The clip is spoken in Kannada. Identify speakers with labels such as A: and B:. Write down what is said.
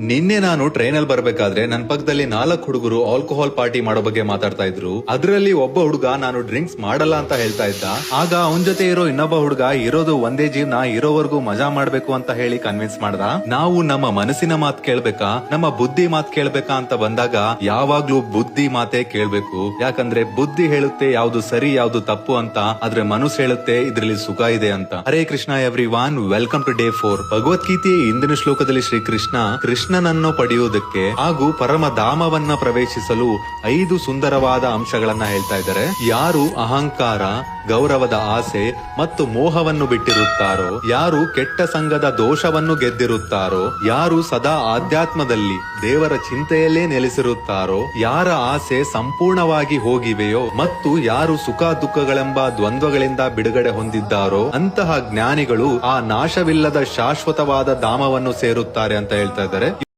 A: ನಿನ್ನೆ ನಾನು ಟ್ರೈನಲ್ಲಿ ಬರ್ಬೇಕಾದ್ರೆ ನನ್ನ ಪಕ್ಕದಲ್ಲಿ 4 ಹುಡುಗರು ಆಲ್ಕೋಹಾಲ್ ಪಾರ್ಟಿ ಮಾಡೋ ಬಗ್ಗೆ ಮಾತಾಡ್ತಾ ಇದ್ರು. ಅದರಲ್ಲಿ ಒಬ್ಬ ಹುಡುಗ ನಾನು ಡ್ರಿಂಕ್ಸ್ ಮಾಡಲ್ಲ ಅಂತ ಹೇಳ್ತಾ ಇದ್ದ. ಆಗ ಅವನ್ ಜೊತೆ ಇರೋ ಇನ್ನೊಬ್ಬ ಹುಡುಗ ಇರೋದು ಒಂದೇ ಜೀವನ, ಇರೋವರೆಗೂ ಮಜಾ ಮಾಡ್ಬೇಕು ಅಂತ ಹೇಳಿ ಕನ್ವಿನ್ಸ್ ಮಾಡ್ದ. ನಾವು ನಮ್ಮ ಮನಸ್ಸಿನ ಮಾತ್ ಕೇಳ್ಬೇಕಾ, ನಮ್ಮ ಬುದ್ಧಿ ಮಾತ್ ಕೇಳ್ಬೇಕಾ ಅಂತ ಬಂದಾಗ ಯಾವಾಗ್ಲೂ ಬುದ್ಧಿ ಮಾತೇ ಕೇಳ್ಬೇಕು. ಯಾಕಂದ್ರೆ ಬುದ್ಧಿ ಹೇಳುತ್ತೆ ಯಾವ್ದು ಸರಿ ಯಾವ್ದು ತಪ್ಪು ಅಂತ, ಆದ್ರೆ ಮನಸ್ಸು ಹೇಳುತ್ತೆ ಇದ್ರಲ್ಲಿ ಸುಖ ಇದೆ ಅಂತ. Hare Krishna everyone, welcome to day 4. ಭಗವದ್ಗೀತೆಯ ಇಂದಿನ ಶ್ಲೋಕದಲ್ಲಿ ಶ್ರೀಕೃಷ್ಣ ಕೃಷ್ಣನನ್ನು ಪಡೆಯುವುದಕ್ಕೆ ಹಾಗೂ ಪರಮಧಾಮವನ್ನ ಪ್ರವೇಶಿಸಲು 5 ಸುಂದರವಾದ ಅಂಶಗಳನ್ನ ಹೇಳ್ತಾ ಇದ್ದಾರೆ. ಯಾರು ಅಹಂಕಾರ, ಗೌರವದ ಆಸೆ ಮತ್ತು ಮೋಹವನ್ನು ಬಿಟ್ಟಿರುತ್ತಾರೋ, ಯಾರು ಕೆಟ್ಟ ಸಂಘದ ದೋಷವನ್ನು ಗೆದ್ದಿರುತ್ತಾರೋ, ಯಾರು ಸದಾ ಆಧ್ಯಾತ್ಮದಲ್ಲಿ ದೇವರ ಚಿಂತೆಯಲ್ಲೇ ನೆಲೆಸಿರುತ್ತಾರೋ, ಯಾರ ಆಸೆ ಸಂಪೂರ್ಣವಾಗಿ ಹೋಗಿವೆಯೋ ಮತ್ತು ಯಾರು ಸುಖ ದುಃಖಗಳೆಂಬ ದ್ವಂದ್ವಗಳಿಂದ ಬಿಡುಗಡೆ ಹೊಂದಿದ್ದಾರೋ ಅಂತಹ ಜ್ಞಾನಿಗಳು ಆ ನಾಶವಿಲ್ಲದ ಶಾಶ್ವತವಾದ ಧಾಮವನ್ನು ಸೇರುತ್ತಾರೆ ಅಂತ ಹೇಳ್ತಾ ಇದ್ದಾರೆ.